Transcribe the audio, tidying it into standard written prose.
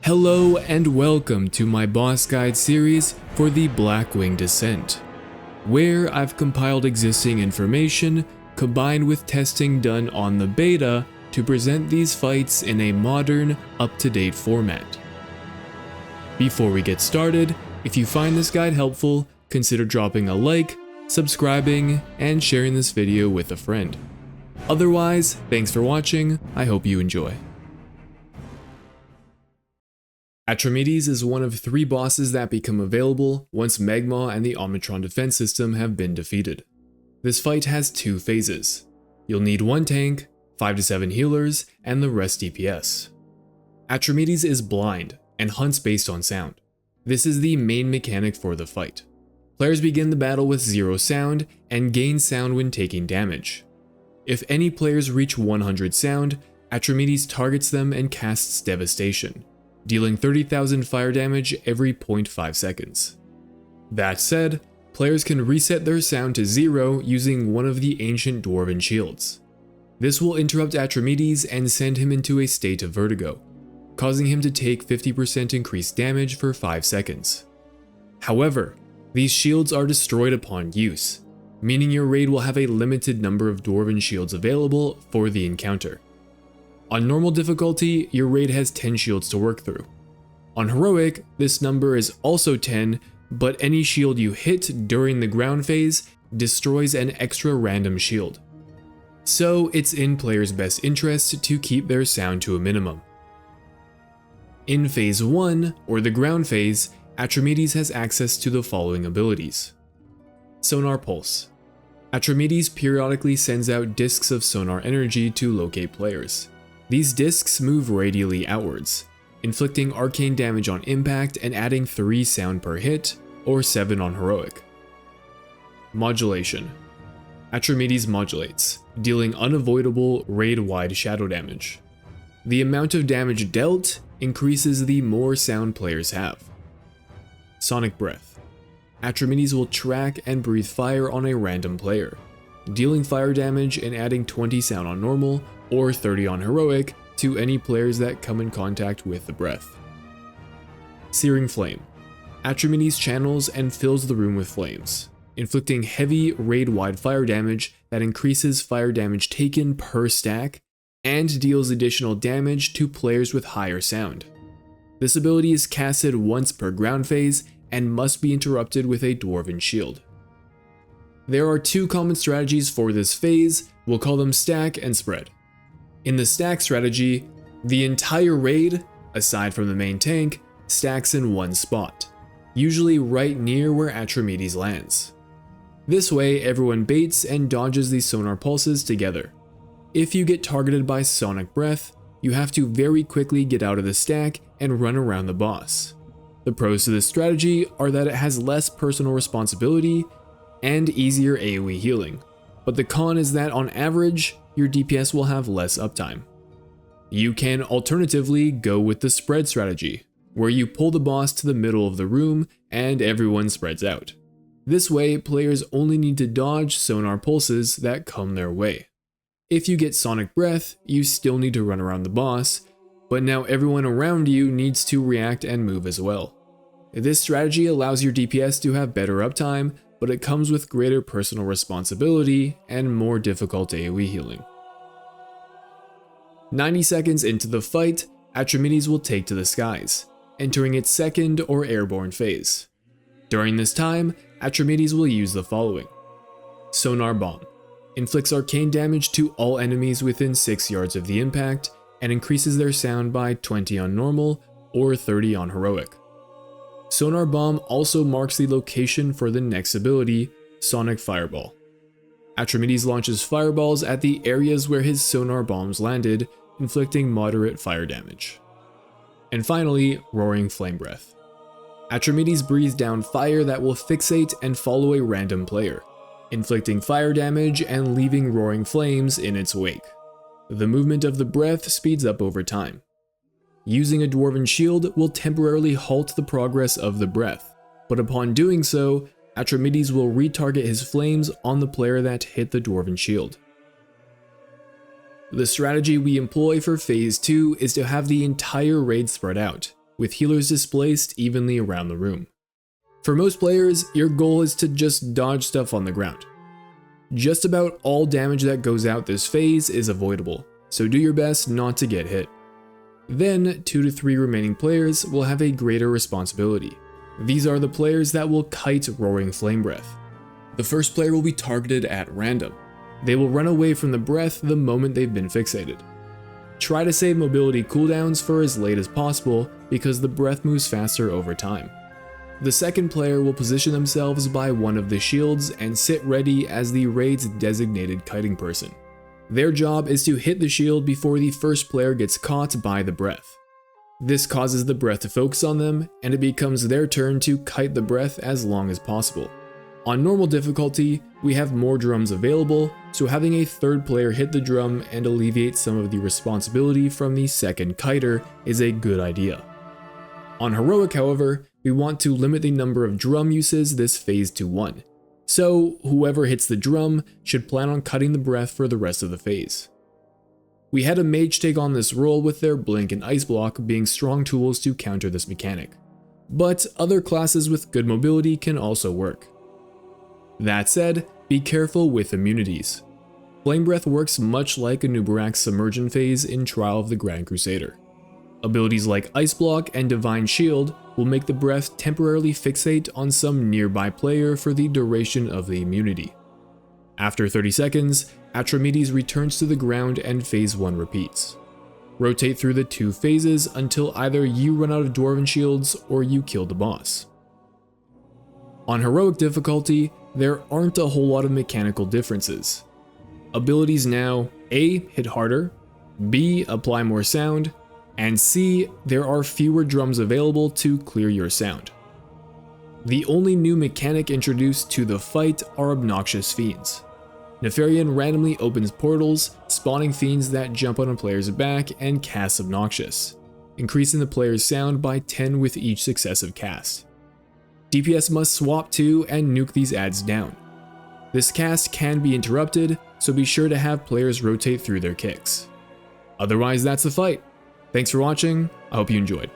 Hello and welcome to my boss guide series for the Blackwing Descent, where I've compiled existing information combined with testing done on the beta to present these fights in a modern, up-to-date format. Before we get started, if you find this guide helpful, consider dropping a like, subscribing, and sharing this video with a friend. Otherwise, thanks for watching, I hope you enjoy. Atramedes is one of 3 bosses that become available once Magma and the Omnitron defense system have been defeated. This fight has 2 phases. You'll need 1 tank, 5 to 7 healers, and the rest DPS. Atramedes is blind and hunts based on sound. This is the main mechanic for the fight. Players begin the battle with 0 sound and gain sound when taking damage. If any players reach 100 sound, Atramedes targets them and casts Devastation, dealing 30,000 fire damage every 0.5 seconds. That said, players can reset their sound to 0 using one of the ancient dwarven shields. This will interrupt Atramedes and send him into a state of vertigo, causing him to take 50% increased damage for 5 seconds. However, these shields are destroyed upon use, meaning your raid will have a limited number of dwarven shields available for the encounter. On normal difficulty, your raid has 10 shields to work through. On heroic, this number is also 10, but any shield you hit during the ground phase destroys an extra random shield. So it's in players' best interest to keep their sound to a minimum. In phase 1, or the ground phase, Atramedes has access to the following abilities. Sonar Pulse. Atramedes periodically sends out discs of sonar energy to locate players. These discs move radially outwards, inflicting arcane damage on impact and adding 3 sound per hit, or 7 on heroic. Modulation. Atramedes modulates, dealing unavoidable raid-wide shadow damage. The amount of damage dealt increases the more sound players have. Sonic Breath. Atramedes will track and breathe fire on a random player, dealing fire damage and adding 20 sound on normal, or 30 on heroic, to any players that come in contact with the breath. Searing Flame. Atramedes channels and fills the room with flames, inflicting heavy raid-wide fire damage that increases fire damage taken per stack and deals additional damage to players with higher sound. This ability is casted once per ground phase and must be interrupted with a dwarven shield. There are 2 common strategies for this phase, we'll call them stack and spread. In the stack strategy, the entire raid, aside from the main tank, stacks in one spot, usually right near where Atramedes lands. This way, everyone baits and dodges these sonar pulses together. If you get targeted by Sonic Breath, you have to very quickly get out of the stack and run around the boss. The pros to this strategy are that it has less personal responsibility and easier AoE healing, but the con is that on average, your DPS will have less uptime. You can alternatively go with the spread strategy, where you pull the boss to the middle of the room and everyone spreads out. This way, players only need to dodge sonar pulses that come their way. If you get Sonic Breath, you still need to run around the boss, but now everyone around you needs to react and move as well. This strategy allows your DPS to have better uptime, but it comes with greater personal responsibility and more difficult AoE healing. 90 seconds into the fight, Atramedes will take to the skies, entering its second or airborne phase. During this time, Atramedes will use the following. Sonar Bomb. Inflicts arcane damage to all enemies within 6 yards of the impact and increases their sound by 20 on normal or 30 on heroic. Sonar Bomb also marks the location for the next ability, Sonic Fireball. Atramedes launches fireballs at the areas where his sonar bombs landed, inflicting moderate fire damage. And finally, Roaring Flame Breath. Atramedes breathes down fire that will fixate and follow a random player, inflicting fire damage and leaving roaring flames in its wake. The movement of the breath speeds up over time. Using a dwarven shield will temporarily halt the progress of the breath, but upon doing so, Atramedes will retarget his flames on the player that hit the dwarven shield. The strategy we employ for phase 2 is to have the entire raid spread out, with healers displaced evenly around the room. For most players, your goal is to just dodge stuff on the ground. Just about all damage that goes out this phase is avoidable, so do your best not to get hit. Then, 2 to 3 remaining players will have a greater responsibility. These are the players that will kite Roaring Flame Breath. The first player will be targeted at random. They will run away from the breath the moment they've been fixated. Try to save mobility cooldowns for as late as possible because the breath moves faster over time. The second player will position themselves by one of the shields and sit ready as the raid's designated kiting person. Their job is to hit the shield before the first player gets caught by the breath. This causes the breath to focus on them, and it becomes their turn to kite the breath as long as possible. On normal difficulty, we have more drums available, so having a third player hit the drum and alleviate some of the responsibility from the second kiter is a good idea. On heroic, however, we want to limit the number of drum uses this phase to 1. So whoever hits the drum should plan on cutting the breath for the rest of the phase. We had a mage take on this role with their blink and ice block being strong tools to counter this mechanic, but other classes with good mobility can also work. That said, be careful with immunities. Flame Breath works much like a Nubarak's Submersion phase in Trial of the Grand Crusader. Abilities like Ice Block and Divine Shield will make the breath temporarily fixate on some nearby player for the duration of the immunity. After 30 seconds, Atramedes returns to the ground and phase 1 repeats. Rotate through the 2 phases until either you run out of Dwarven shields or you kill the boss. On heroic difficulty, there aren't a whole lot of mechanical differences. Abilities now A. hit harder, B. apply more sound, and C. there are fewer drums available to clear your sound. The only new mechanic introduced to the fight are obnoxious fiends. Nefarian randomly opens portals, spawning fiends that jump on a player's back and cast Obnoxious, increasing the player's sound by 10 with each successive cast. DPS must swap to and nuke these adds down. This cast can be interrupted, so be sure to have players rotate through their kicks. Otherwise, that's the fight. Thanks for watching, I hope you enjoyed.